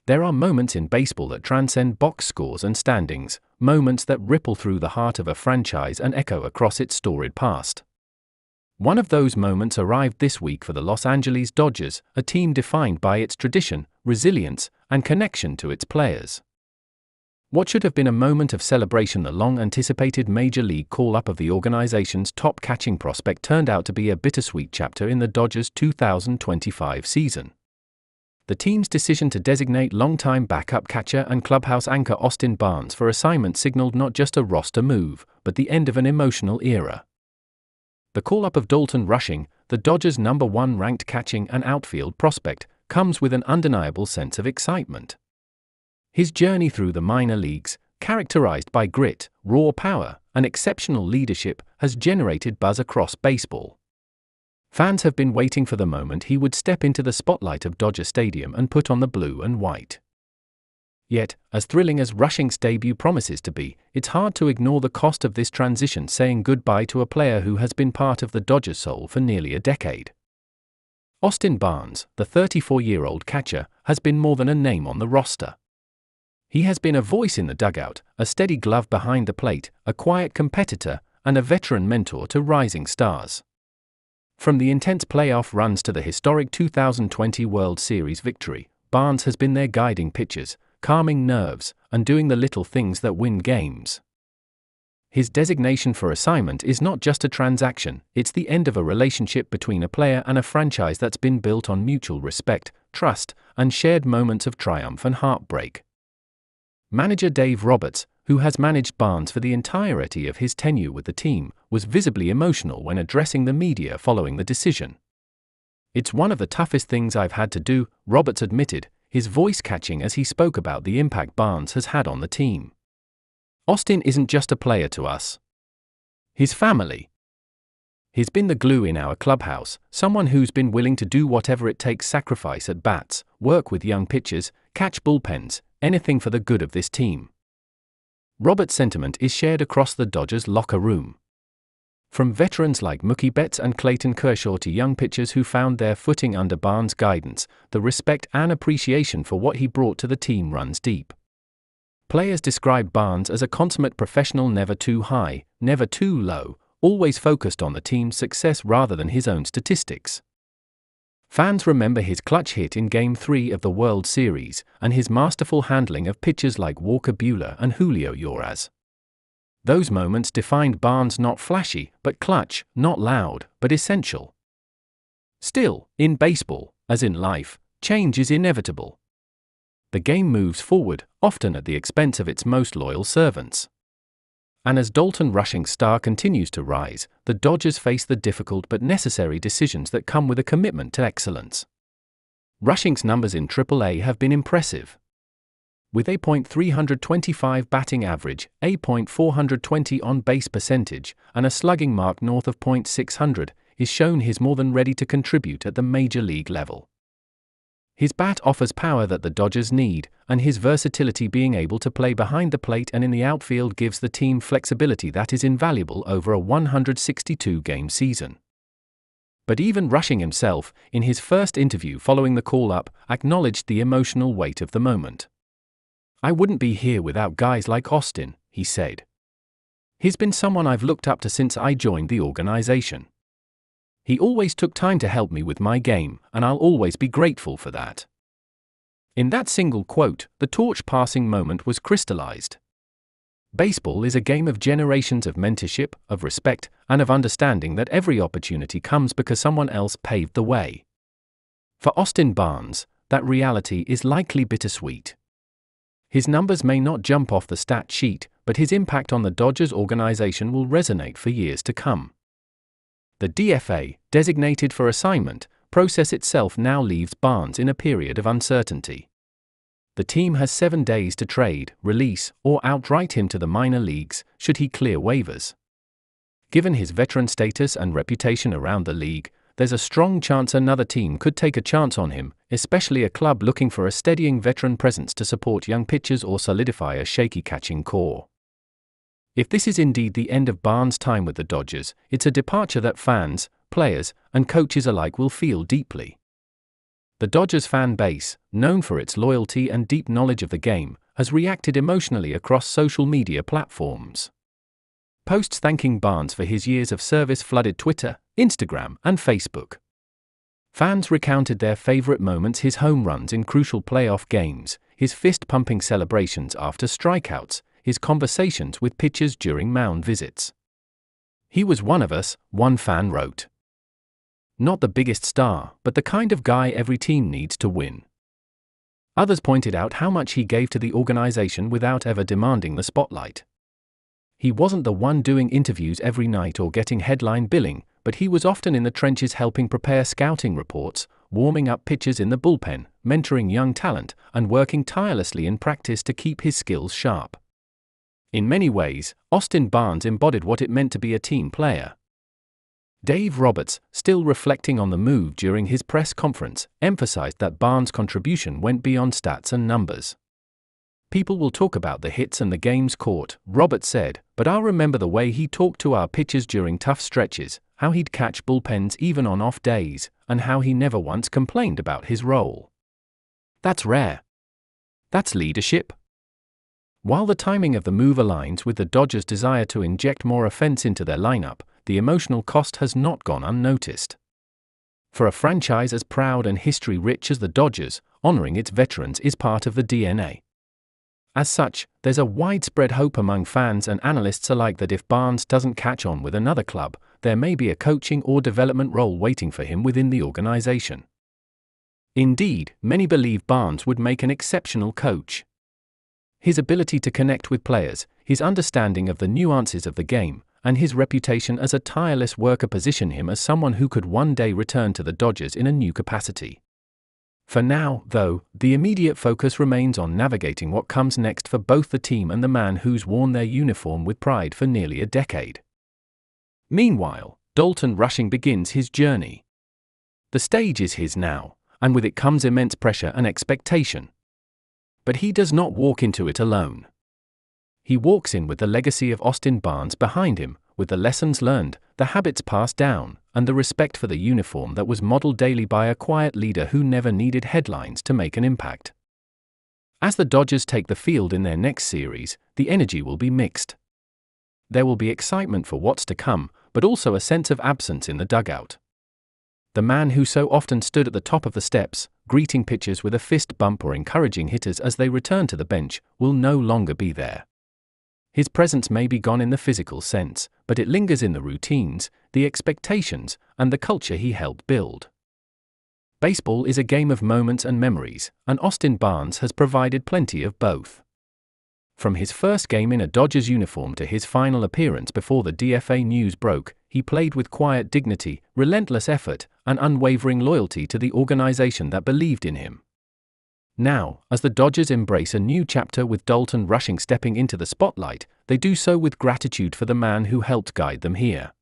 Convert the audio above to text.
There are moments in baseball that transcend box scores and standings, moments that ripple through the heart of a franchise and echo across its storied past. One of those moments arrived this week for the Los Angeles Dodgers, a team defined by its tradition, resilience, and connection to its players. What should have been a moment of celebration, the long-anticipated Major League call-up of the organization's top catching prospect, turned out to be a bittersweet chapter in the Dodgers' 2025 season. The team's decision to designate longtime backup catcher and clubhouse anchor Austin Barnes for assignment signaled not just a roster move, but the end of an emotional era. The call-up of Dalton Rushing, the Dodgers' number 1 ranked catching and outfield prospect, comes with an undeniable sense of excitement. His journey through the minor leagues, characterized by grit, raw power, and exceptional leadership, has generated buzz across baseball. Fans have been waiting for the moment he would step into the spotlight of Dodger Stadium and put on the blue and white. Yet, as thrilling as Rushing's debut promises to be, it's hard to ignore the cost of this transition, saying goodbye to a player who has been part of the Dodgers' soul for nearly a decade. Austin Barnes, the 34-year-old catcher, has been more than a name on the roster. He has been a voice in the dugout, a steady glove behind the plate, a quiet competitor, and a veteran mentor to rising stars. From the intense playoff runs to the historic 2020 World Series victory, Barnes has been their guiding pitchers, calming nerves, and doing the little things that win games. His designation for assignment is not just a transaction, it's the end of a relationship between a player and a franchise that's been built on mutual respect, trust, and shared moments of triumph and heartbreak. Manager Dave Roberts, who has managed Barnes for the entirety of his tenure with the team, was visibly emotional when addressing the media following the decision. "It's one of the toughest things I've had to do," Roberts admitted, his voice catching as he spoke about the impact Barnes has had on the team. "Austin isn't just a player to us. He's family. He's been the glue in our clubhouse, someone who's been willing to do whatever it takes, sacrifice at bats, work with young pitchers, catch bullpens, anything for the good of this team." Roberts' sentiment is shared across the Dodgers' locker room. From veterans like Mookie Betts and Clayton Kershaw to young pitchers who found their footing under Barnes' guidance, the respect and appreciation for what he brought to the team runs deep. Players describe Barnes as a consummate professional, never too high, never too low, always focused on the team's success rather than his own statistics. Fans remember his clutch hit in Game 3 of the World Series, and his masterful handling of pitchers like Walker Buehler and Julio Urias. Those moments defined Barnes, not flashy, but clutch, not loud, but essential. Still, in baseball, as in life, change is inevitable. The game moves forward, often at the expense of its most loyal servants. And as Dalton Rushing's star continues to rise, the Dodgers face the difficult but necessary decisions that come with a commitment to excellence. Rushing's numbers in AAA have been impressive. With a .325 batting average, a .420 on-base percentage, and a slugging mark north of .600, is shown he's more than ready to contribute at the major league level. His bat offers power that the Dodgers need, and his versatility, being able to play behind the plate and in the outfield, gives the team flexibility that is invaluable over a 162-game season. But even Rushing himself, in his first interview following the call-up, acknowledged the emotional weight of the moment. "I wouldn't be here without guys like Austin," he said. "He's been someone I've looked up to since I joined the organization. He always took time to help me with my game, and I'll always be grateful for that." In that single quote, the torch-passing moment was crystallized. Baseball is a game of generations of mentorship, of respect, and of understanding that every opportunity comes because someone else paved the way. For Austin Barnes, that reality is likely bittersweet. His numbers may not jump off the stat sheet, but his impact on the Dodgers organization will resonate for years to come. The DFA, designated for assignment, process itself now leaves Barnes in a period of uncertainty. The team has 7 days to trade, release, or outright him to the minor leagues, should he clear waivers. Given his veteran status and reputation around the league, there's a strong chance another team could take a chance on him, especially a club looking for a steadying veteran presence to support young pitchers or solidify a shaky catching core. If this is indeed the end of Barnes' time with the Dodgers, it's a departure that fans, players, and coaches alike will feel deeply. The Dodgers fan base, known for its loyalty and deep knowledge of the game, has reacted emotionally across social media platforms. Posts thanking Barnes for his years of service flooded Twitter, Instagram, and Facebook. Fans recounted their favorite moments: his home runs in crucial playoff games, his fist-pumping celebrations after strikeouts, his conversations with pitchers during mound visits. "He was one of us," one fan wrote. "Not the biggest star, but the kind of guy every team needs to win." Others pointed out how much he gave to the organization without ever demanding the spotlight. He wasn't the one doing interviews every night or getting headline billing, but he was often in the trenches helping prepare scouting reports, warming up pitchers in the bullpen, mentoring young talent, and working tirelessly in practice to keep his skills sharp. In many ways, Austin Barnes embodied what it meant to be a team player. Dave Roberts, still reflecting on the move during his press conference, emphasized that Barnes' contribution went beyond stats and numbers. "People will talk about the hits and the games caught," Roberts said, "but I'll remember the way he talked to our pitchers during tough stretches, how he'd catch bullpens even on off days, and how he never once complained about his role. That's rare. That's leadership." While the timing of the move aligns with the Dodgers' desire to inject more offense into their lineup, the emotional cost has not gone unnoticed. For a franchise as proud and history-rich as the Dodgers, honoring its veterans is part of the DNA. As such, there's a widespread hope among fans and analysts alike that if Barnes doesn't catch on with another club, there may be a coaching or development role waiting for him within the organization. Indeed, many believe Barnes would make an exceptional coach. His ability to connect with players, his understanding of the nuances of the game, and his reputation as a tireless worker position him as someone who could one day return to the Dodgers in a new capacity. For now, though, the immediate focus remains on navigating what comes next for both the team and the man who's worn their uniform with pride for nearly a decade. Meanwhile, Dalton Rushing begins his journey. The stage is his now, and with it comes immense pressure and expectation. But he does not walk into it alone. He walks in with the legacy of Austin Barnes behind him, with the lessons learned, the habits passed down, and the respect for the uniform that was modeled daily by a quiet leader who never needed headlines to make an impact. As the Dodgers take the field in their next series, the energy will be mixed. There will be excitement for what's to come, but also a sense of absence in the dugout. The man who so often stood at the top of the steps, greeting pitchers with a fist bump or encouraging hitters as they return to the bench, will no longer be there. His presence may be gone in the physical sense, but it lingers in the routines, the expectations, and the culture he helped build. Baseball is a game of moments and memories, and Austin Barnes has provided plenty of both. From his first game in a Dodgers uniform to his final appearance before the DFA news broke, he played with quiet dignity, relentless effort, and unwavering loyalty to the organization that believed in him. Now, as the Dodgers embrace a new chapter with Dalton Rushing stepping into the spotlight, they do so with gratitude for the man who helped guide them here.